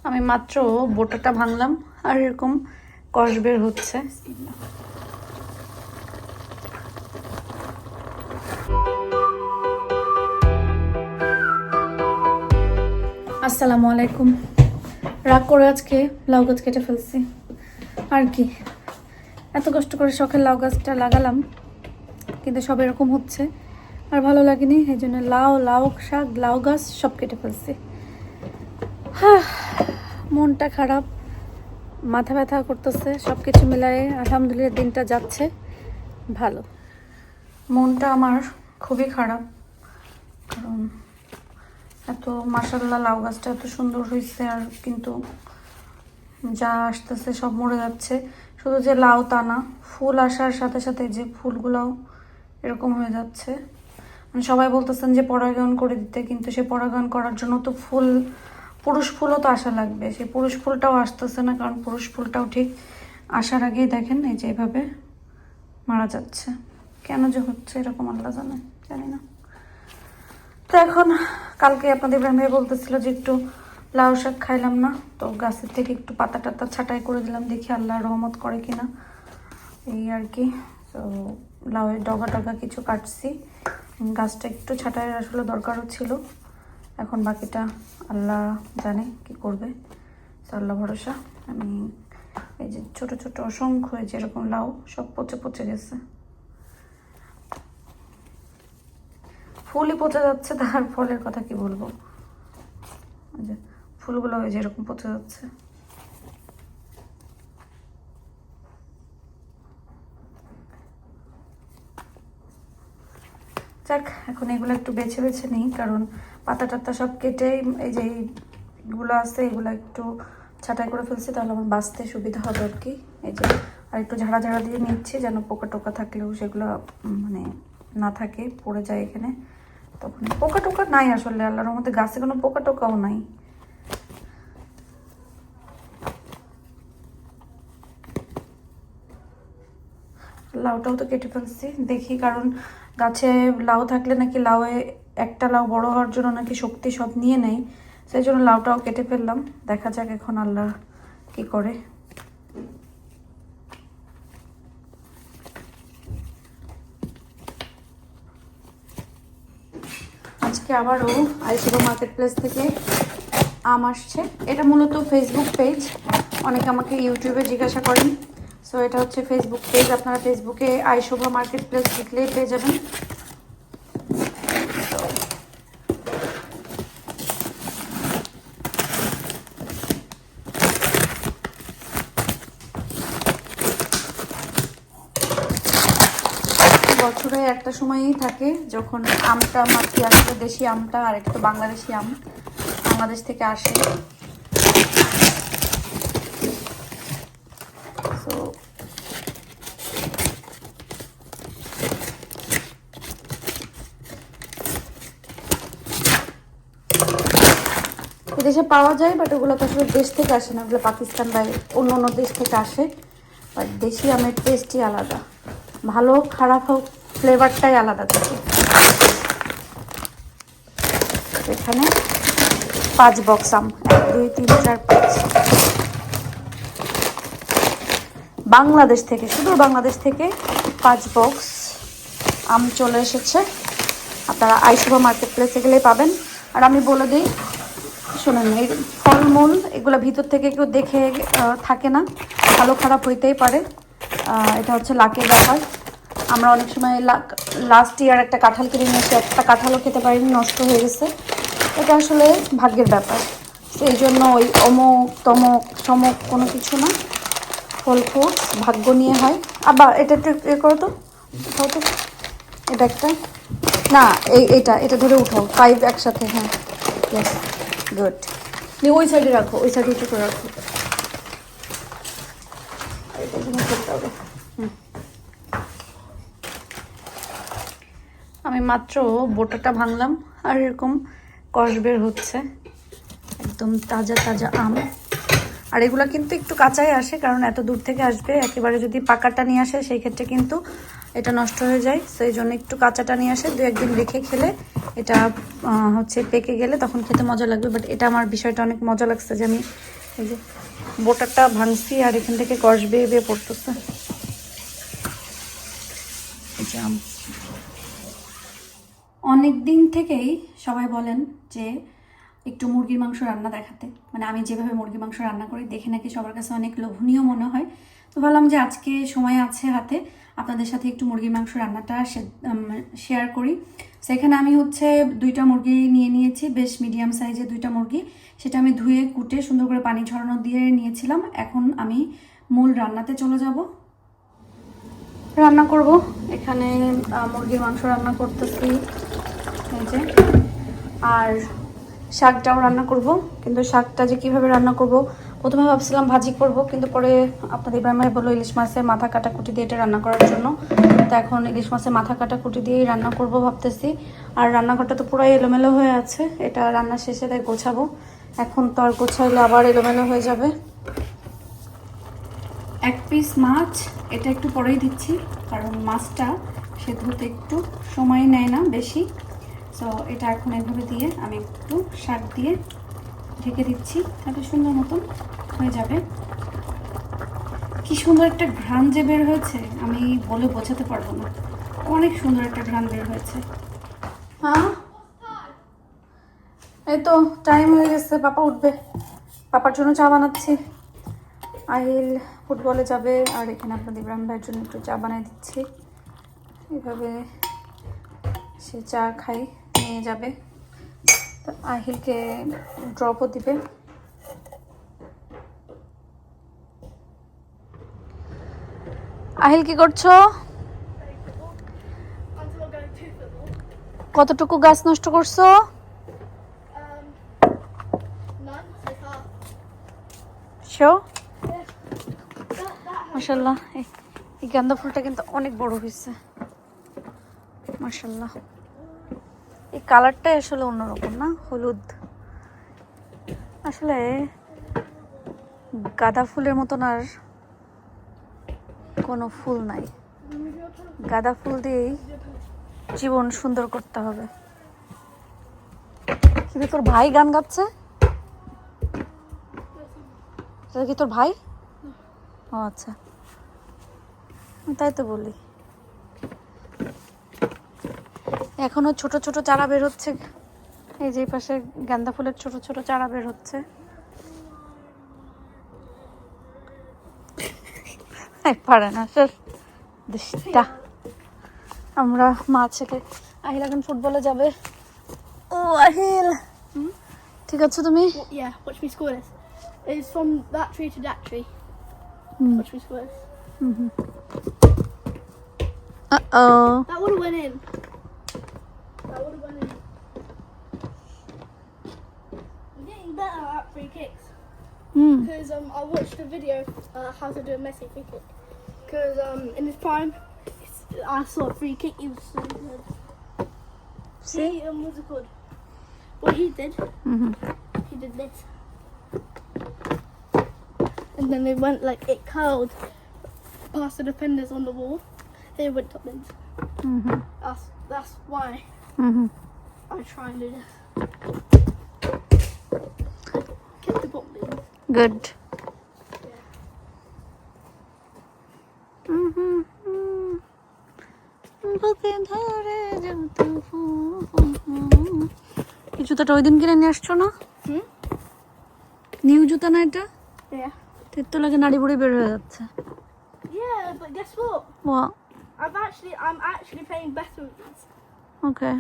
আমি মাত্র বোটাটা ভাঙলাম আর এরকম কষ বের হচ্ছে। আসসালামু আলাইকুম। রাগ করে আজকে লাউ গাছ কেটে ফেলছি। আর কি, এত কষ্ট করে শখের লাউ গাছটা লাগালাম, কিন্তু সব এরকম হচ্ছে আর ভালো লাগেনি। এই জন্য লাউ শাক, লাউ গাছ সব কেটে ফেলছি। মনটা খারাপ, মাথা ব্যথা করতেছে, সব কিছু মিলায়ে আলহামদুলিল্লাহ দিনটা যাচ্ছে ভালো। মনটা আমার খুবই খারাপ, কারণ এত মাশাআল্লাহ লাউ গাছটা এত সুন্দর হয়েছে, আর কিন্তু যা আসতেছে সব মরে যাচ্ছে। শুধু যে লাউ তা না, ফুল আসার সাথে সাথে যে ফুলগুলোও এরকম হয়ে যাচ্ছে। মানে সবাই বলতেছেন যে পরাগায়ন করে দিতে, কিন্তু সে পরাগায়ন করার জন্য তো পুরুষ ফুলও তো আসা লাগবে। সেই পুরুষ ফুলটাও আসতেছে না, কারণ পুরুষ ফুলটাও ঠিক আসার আগেই দেখেন এই যে এভাবে মারা যাচ্ছে। কেন যে হচ্ছে এরকম আল্লাহ জানে, জানি না। তো এখন কালকে আপনাদের ইব্রাহিম ভাই বলতেছিল যে একটু লাউ শাক খাইলাম না, তো গাছের থেকে একটু পাতা টাতা ছাঁটাই করে দিলাম, দেখি আল্লাহ রহমত করে কিনা, এই আর কি। তো লাউয়ের ডগা টগা কিছু কাটছি, গাছটা একটু ছাঁটাইয়ের আসলে দরকারও ছিল। এখন বাকিটা আল্লাহ জানে কি করবে, আল্লাহ ভরসা। আমি এই যে ছোট ছোট অসংখ্য যেরকম লাউ সব পচে পচে গেছে, ফুলই পচে যাচ্ছে, তার ফলের কথা কি বলবো। যে ফুলগুলো ওই যেরকম পচে যাচ্ছে। যাক, এখন এগুলো একটু বেছে বেছে নিই, কারণ পাতা টাতা সব কেটে এই যে এইগুলো আছে এগুলো একটু ছাঁটাই করে ফেলছি, তাহলে আমার বাঁচতে সুবিধা হবে আর কি। এই যে আর একটু ঝাড়া ঝাড়া দিয়ে নিচ্ছি, যেন পোকা টোকা থাকলেও সেগুলো মানে না থাকে, পড়ে যায় এখানে। তখন পোকা টোকা নাই আসলে, আল্লাহর মধ্যে গাছে কোনো পোকা টোকাও নাই। লাউটাও তো কেটে ফেলছি, দেখি, কারণ গাছে লাউ থাকলে নাকি লাউয়ে একটা লাউ বড় হওয়ার জন্য নাকি শক্তি সব নিয়ে নেয়, সেই জন্য লাউটাও কেটে ফেললাম। দেখা যাক এখন আল্লাহ কি করে। আজকে আবারও আইসুবা মার্কেট প্লেস থেকে আম আসছে। এটা মূলত ফেসবুক পেজ, অনেকে আমাকে ইউটিউবে জিজ্ঞাসা করেন। সো এটা হচ্ছে ফেসবুক পেজ, আপনারা ফেসবুকে আইসুবা মার্কেট প্লেস লিখলেই পেয়ে যাবেন। বছরে একটা সময়ই থাকে যখন আমটা মাটি আসলে দেশি আমটা, আর এটা তো বাংলাদেশি আম, বাংলাদেশ থেকে আসে। সো দেশে পাওয়া যায়, বাট ওগুলো তো আসলে দেশ থেকে আসে না, ওগুলো পাকিস্তান বা অন্য অন্য দেশ থেকে আসে। বাট দেশি আমের টেস্টই আলাদা, ভালো খারাপ হোক ফ্লেভারটাই আলাদা থাকে। এখানে 5 বক্স আম, 1 2 3 4 5 বাংলাদেশ থেকে, শুধু বাংলাদেশ থেকে 5 বক্স আম চলে এসেছে। আপনারা আইসুবা মার্কেট প্লেসে গেলেই পাবেন। আর আমি বলে দিই, শোনেন, এই ফলমূল এগুলো ভিতর থেকে কেউ দেখে থাকে না, ভালো খারাপ হইতেই পারে, এটা হচ্ছে লাকের ব্যাপার। আমরা অনেক সময় লাস্ট ইয়ার একটা কাঁঠাল কিনে নিয়েছি, একটা কাঁঠালও খেতে পারিনি, নষ্ট হয়ে গেছে। এটা আসলে ভাগ্যের ব্যাপার, সেই জন্য ওই অমুক তমক সমক কোনো কিছু না, ফল ফ্রুটস ভাগ্য নিয়ে হয়। আবার এটা একটু এ করো তো, উঠাও তো এই ব্যাগটা, না এটা ধরে উঠাও, 5 একসাথে, হ্যাঁ ইয়েস গুড। নিয়ে ওই সাইডে রাখো, ওই সাইডে উঁচু করে রাখো, এটা এখানে করতে হবে। আমি মাত্র বোটাটা ভাঙলাম আর এরকম কষ বের হচ্ছে, একদম তাজা তাজা আম। আর এগুলো কিন্তু একটু কাঁচাই আসে, কারণ এত দূর থেকে আসবে, একেবারে যদি পাকাটা নিয়ে আসে সেই ক্ষেত্রে কিন্তু এটা নষ্ট হয়ে যায়। সেই জন্য একটু কাঁচাটা নিয়ে আসে, 2 একদিন রেখে খেলে এটা হচ্ছে পেকে গেলে তখন খেতে মজা লাগবে। বাট এটা আমার বিষয়টা অনেক মজা লাগছে যে আমি এই যে বোটারটা ভাঙছি আর এখান থেকে কষ বেয়ে বেয়ে পড়তেছে। অনেক দিন থেকেই সবাই বলেন যে একটু মুরগির মাংস রান্না দেখাতে, মানে আমি যেভাবে মুরগির মাংস রান্না করি দেখে নাকি সবার কাছে অনেক লোভনীয় মনে হয়। তো ভাবলাম যে আজকে সময় আছে হাতে, আপনাদের সাথে একটু মুরগির মাংস রান্নাটা শেয়ার করি। সেখানে আমি হচ্ছে 2টা মুরগি নিয়ে নিয়েছি, বেশ মিডিয়াম সাইজের 2টা মুরগি। সেটা আমি ধুয়ে কুটে সুন্দর করে পানি ঝরানো দিয়ে নিয়েছিলাম। এখন আমি মূল রান্নাতে চলে যাব, রান্না করব। এখানে মুরগির মাংস রান্না করতেছি এই যে, আর শাকটাও রান্না করব। কিন্তু শাকটা যে কিভাবে রান্না করব, প্রথমে ভাবছিলাম ভাজি করব, কিন্তু পরে আপনাদের ইব্রাহিম ভাই বললো ইলিশ মাছের মাথা কাটাকুটি দিয়ে এটা রান্না করার জন্য। তো এখন ইলিশ মাছের মাথা কাটাকুটি দিয়েই রান্না করব ভাবতেছি। আর রান্নাঘরটা তো পুরাই এলোমেলো হয়ে আছে, এটা রান্না শেষে তাই গোছাবো। এখন তো আর গোছাইলে আবার এলোমেলো হয়ে যাবে। 1 পিস মাছ, এটা একটু পরেই দিচ্ছি কারণ মাছটা সেদ্ধ হতে একটু সময় নেয় না বেশি। তো এটা এখন এভাবে দিয়ে আমি একটু শাক দিয়ে ঢেকে দিচ্ছি, তাহলে সুন্দর মতন হয়ে যাবে। কি সুন্দর একটা ঘ্রাণ যে বের হয়েছে, আমি বলে বোঝাতে পারবো না, অনেক সুন্দর একটা ঘ্রাণ বের হয়েছে। হ্যাঁ এই তো টাইম হয়ে গেছে, পাপা উঠবে, পাপার জন্য চা বানাচ্ছি। আহিল ফুটবলে যাবে, আর এখানে আপনাদের ইব্রাহিম ভাইয়ের জন্য একটু চা বানিয়ে দিচ্ছি। এভাবে সে চা খাই নিয়ে যাবে, তো আহিলকে ড্রপও দিবে। আহিল কি করছো? কতটুকু গাছ নষ্ট করছো? মাশাআল্লাহ, এই গাঁদা ফুলটা কিন্তু অনেক বড় হয়েছে মাশাআল্লাহ। এই কালারটাই আসলে অন্যরকম না, হলুদ। আসলে গাঁদা ফুলের মতন আর কোনো ফুল নাই, গাঁদা ফুল দিয়েই জীবন সুন্দর করতে হবে। কিন্তু তোর ভাই গান গাচ্ছে, এটা কি তোর ভাই? ও আচ্ছা, তাই তো বলি। এখনো ছোট ছোট চারা বের হচ্ছে, এই যে পাশে গাঁদা ফুলের ছোট ছোট চারা বের হচ্ছে। পারে না স্যার দুষ্টা। আমরা মা ছেলে, আহিল এখন ফুটবলে যাবে। ও আহিল, ঠিক আছে তুমি? Yeah, watch me score this. It's from that tree to that tree. Watch me score this. Uh-oh. That would have went in. That would have went in. I'm getting better at free kicks. Because I watched a video how to do a Messi free kick. Because in his prime, I saw a free kick. He was so good. See? He was good. What he did, he did this. And then it went like it curled past the defenders on the wall. It went top ends. That's why I try and do this. Keep the ball in. Good. এই জুতাটা ওই দিন কিনে নিয়ে আসছো না? New জুতা না এটা? Yeah. তের তো লাগে নাড়ি বুড়ি বের হয়ে যাচ্ছে। Yeah, but guess what? What? I'm actually playing better with these. Okay.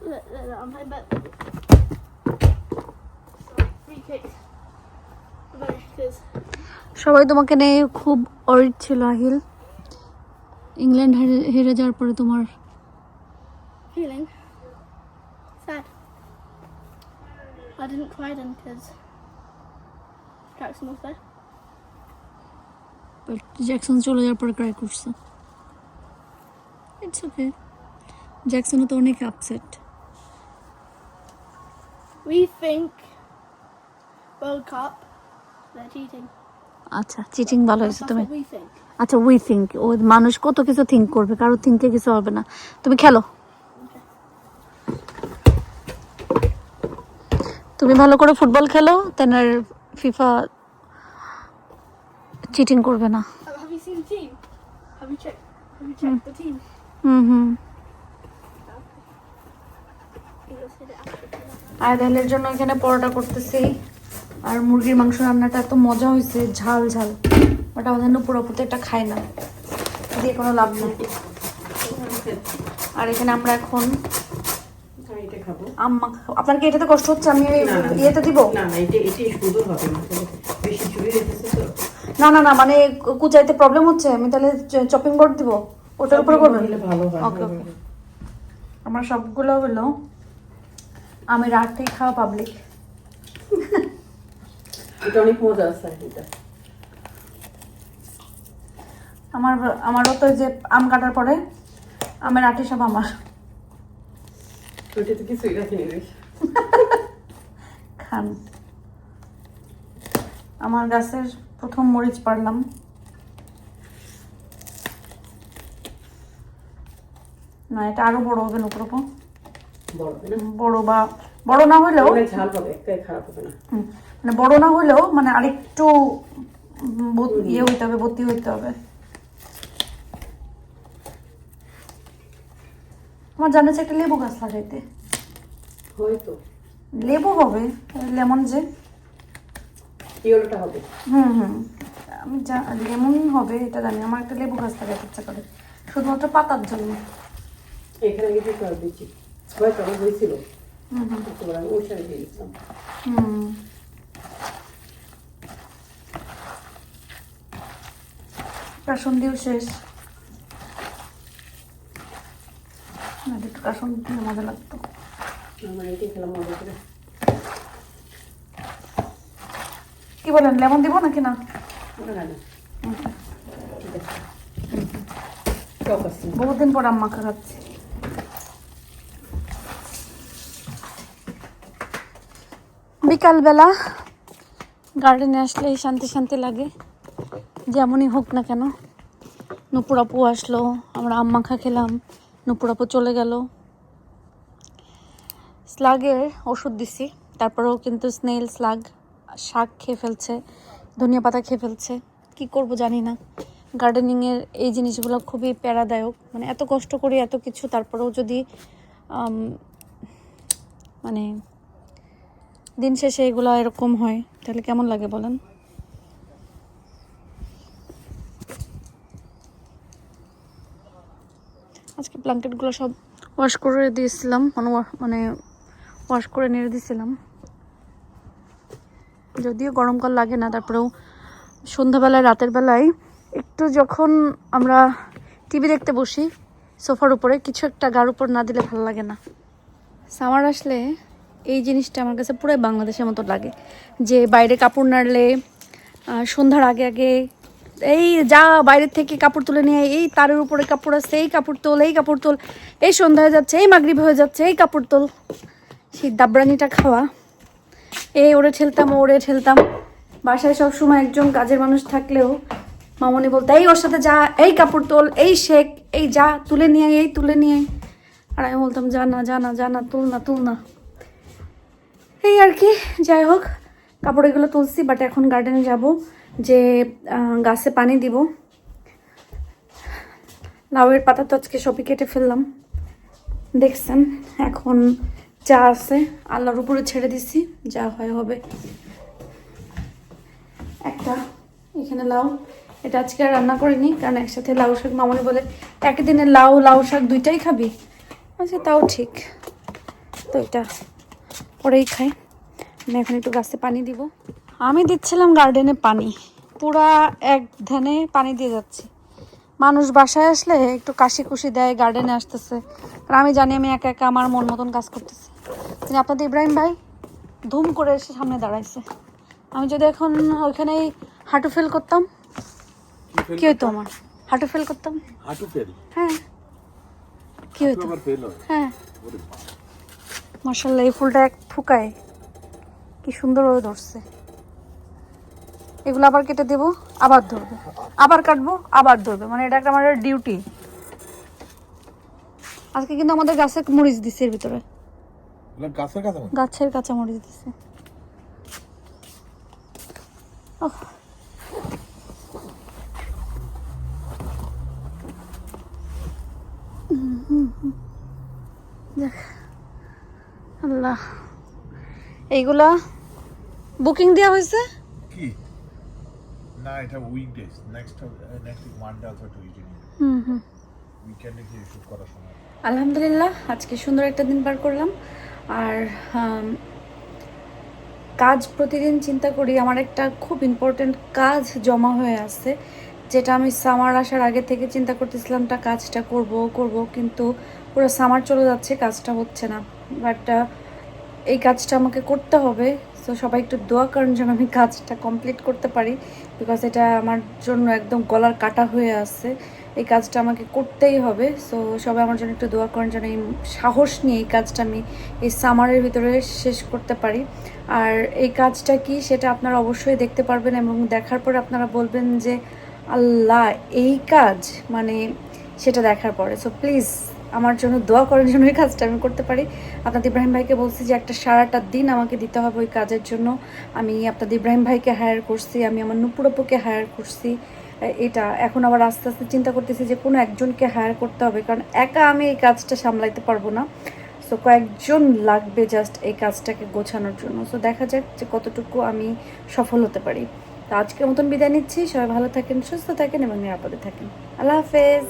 Look, I'm playing better. Free kicks. Because সবাই তোমাকে নিয়ে খুব অরিড ছিল আহিল, ইংল্যান্ড হেরে যাওয়ার পরে তোমার feeling sad. I didn't cry then because Jackson was there. But Jackson চলে যাওয়ার পরে ক্রাই করছো। ইটস ওকে, জ্যাকসনও তো অনেক upset. We think World Cup, they're cheating. আচ্ছা, চিটিং ভালো হয়েছে That's তুমি। what we think. আচ্ছা, উই থিঙ্ক, ও মানুষ কত কিছু থিঙ্ক করবে, কারো থিঙ্কে কিছু হবে না। তুমি খেলো। তুমি ভালো করে ফুটবল খেলো তেন আর ফিফা চিটিং করবে না। Have you seen the team? Have you checked the team? Hmm You'll see the actual. আয়দালের জন্য এখানে পরোটা করতেছি আর মুরগির মাংস রান্নাটা এত মজা হয়েছে, ঝাল ঝাল, বাট আমাদের পুরোপুরি এটা খায় না, দিয়ে কোনো লাভ নেই। আর এখানে আমরা এখন আম্মা, আপনার কি এটাতে কষ্ট হচ্ছে? আমি ইয়েতে দিব না না না, মানে কুচাইতে প্রবলেম হচ্ছে, আমি তাহলে চপিং বোর্ড দিব, ওটার উপরে করবেন? ওকে ওকে। আমার সবগুলো হলো আমি রাত থেকে খাওয়া পাবলিক। এটা অনেক মজা আছে এটা। আমারও তো যে আম কাটার পরে আমের আটি সব আমার। ওইটা তো কিছুই রাখিনি বেশ। খান। আমার গাছের প্রথম মরিচ পারলাম। না, এটা আরো বড় হবে উপর উপর। বড় বা বড় না হলেও ঝাল হবে, একটাই খারাপ হবে না। মানে বড় না হলেও মানে আরেকটু ইয়ে হইতে হবে, ভর্তি হইতে হবে। আমার জানা আছে একটা লেবু গাছ লাগাইতে। হয়তো লেবু হবে, লেমন যে ইয়েলোটা হবে। আমি লেমন হবে এটা জানি। আমার একটা লেবু গাছ লাগাইতে ইচ্ছা করে, শুধুমাত্র পাতার জন্য। এখানে কিছু কর দিচ্ছি, হয়তো আমার হয়েছিল। আমি ওই সাইডে দিয়ে দিচ্ছিলাম। কাসন দিও শেষ। না, একটু কাসন দিলে মজা লাগতো। আমার এটাই খেলাম মজা করে। কি বলেন, লেমন দিব নাকি না? ওটা না, ঠিক আছে। টক আছে। বহুদিন পর আম্মা খাচ্ছি। বিকালবেলা গার্ডেনে আসলে শান্তি শান্তি লাগে, যেমনই হোক না কেন। নুপুর আপু আসলো, আমরা আম মাখা খেলাম, নুপুর আপু চলে গেল। স্লাগের ওষুধ দিছি, তারপরেও কিন্তু স্নেল স্লাগ শাক খেয়ে ফেলছে, ধনিয়া পাতা খেয়ে ফেলছে। কি করব জানি না। গার্ডেনিংয়ের এই জিনিসগুলো খুবই প্যারাদায়ক, মানে এত কষ্ট করি এত কিছু, তারপরেও যদি মানে দিন শেষে এগুলো এরকম হয় তাহলে কেমন লাগে বলেন? আজকে ব্ল্যাঙ্কেটগুলো সব ওয়াশ করে দিয়েছিলাম, মানে ওয়াশ করে নেড়ে দিয়েছিলাম, যদিও গরমকাল লাগে না। তারপরেও সন্ধ্যাবেলায় রাতের বেলায় একটু যখন আমরা টিভি দেখতে বসি সোফার উপরে, কিছু একটা গার উপর না দিলে ভালো লাগে না। সামার আসলে এই জিনিসটা আমার কাছে পুরো বাংলাদেশের মতো লাগে, যে বাইরে কাপড় নাড়লে সন্ধ্যার আগে আগে এই যা বাইরের থেকে কাপড় তুলে নিয়ে, এই তারের উপরে কাপড় আছে, এই কাপড় তোল, এই কাপড় তোল, এই সন্ধ্যা হয়ে যাচ্ছে, এই মাগরিব হয়ে যাচ্ছে, এই কাপড় তোল। সেই দাবরানিটা খাওয়া, এই ওরে ঠেলতাম ওরে ঠেলতাম। বাসায় সবসময় একজন কাজের মানুষ থাকলেও মামনি বলতো এই ওর সাথে যা, এই কাপড় তোল, এই শেখ, এই যা তুলে নিয়ে, এই তুলে নিয়ে। আর আমি বলতাম যা না যা না যা না, তুল না তুল না। এই আর কি, যাই হোক কাপড় এগুলো তুলছি। বাট এখন গার্ডেনে যাব, যে গাছে পানি দিব। লাউয়ের পাতা তো আজকে সবই কেটে ফেললাম দেখছেন। এখন যা আছে আল্লাহর উপরে ছেড়ে দিছি, যা হয় হবে। একটা এখানে লাউ, এটা আজকে আর রান্না করিনি, কারণ একসাথে লাউ শাক মামনি বলে একদিনে লাউ শাক দুইটাই খাবি। আচ্ছা তাও ঠিক, তো এটা পরেই খাই। আমি এখন একটু গাছে পানি দিব। আমি দিচ্ছিলাম গার্ডেনে পানি, পুরা এক ধ্যানে পানি দিয়ে যাচ্ছি। মানুষ বাসায় আসলে একটু কাশি কুশি দেয়, গার্ডেনে আসতেছে, কারণ আমি জানি আমি একা একা আমার মন মতন কাজ করতেছি। কিন্তু আপনাদের ইব্রাহিম ভাই ধুম করে এসে সামনে দাঁড়াইছে। আমি যদি এখন ওইখানেই হাঁটু ফেল করতাম, কি হইতো? আমার হাঁটু ফেল করতাম। হাঁটু ফেল? হ্যাঁ, কি হইতো? হ্যাঁ, মাশাআল্লাহ এই ফুলটা এক ফুকায় কি সুন্দরভাবে ধরছে। এগুলো আবার কেটে দেবো, আবার ধরবে, আবার কাটবো, আবার ধরবে, মানে এটা একটা আমার ডিউটি। আজকে কিন্তু আমাদের গাছের মরিচ দিচ্ছে এর ভিতরে, গাছের কাঁচা মরিচ দিচ্ছে। ওহ। দেখ, আল্লাহ, এইগুলা বুকিং দেওয়া হয়েছে? কি না এটা উইকডেজ নেক্সট উইক মানডে অথবা টিউজডে উইকেন্ডে কি শুট করার সময় আলহামদুলিল্লাহ আজকে সুন্দর একটা দিন পার করলাম। আর কাজ প্রতিদিন চিন্তা করি, আমার একটা খুব ইম্পর্টেন্ট কাজ জমা হয়ে আছে, যেটা আমি সামার আসার আগে থেকে চিন্তা করতেছিলাম কাজটা করব, কিন্তু পুরো সামার চলে যাচ্ছে, কাজটা হচ্ছে না। বাট এই কাজটা আমাকে করতে হবে। সো সবাই একটু দোয়া করেন যেন আমি কাজটা কমপ্লিট করতে পারি, বিকজ এটা আমার জন্য একদম গলার কাটা হয়ে আছে। এই কাজটা আমাকে করতেই হবে। সো সবাই আমার জন্য একটু দোয়া করেন যেন এই সাহস নিয়ে এই কাজটা আমি এই সামারের ভিতরে শেষ করতে পারি। আর এই কাজটা কি সেটা আপনারা অবশ্যই দেখতে পারবেন, এবং দেখার পরে আপনারা বলবেন যে আল্লাহ এই কাজ, মানে সেটা দেখার পরে। সো প্লিজ আমার জন্য দোয়া করার জন্য এই কাজটা আমি করতে পারি। আপনাদের ইব্রাহিম ভাইকে বলছি যে একটা সারাটা দিন আমাকে দিতে হবে ওই কাজের জন্য। আমি আপনাদের ইব্রাহিম ভাইকে হায়ার করছি, আমি আমার নুপুর আপুকে হায়ার করছি। এটা এখন আবার আস্তে আস্তে চিন্তা করতেছি যে কোনো একজনকে হায়ার করতে হবে, কারণ একা আমি এই কাজটা সামলাইতে পারবো না। সো কয়েকজন লাগবে জাস্ট এই কাজটাকে গোছানোর জন্য। সো দেখা যাক যে কতটুকু আমি সফল হতে পারি। তো আজকের মতন বিদায় নিচ্ছি। সবাই ভালো থাকেন, সুস্থ থাকেন এবং নিরাপদে থাকেন। আল্লাহ হাফেজ।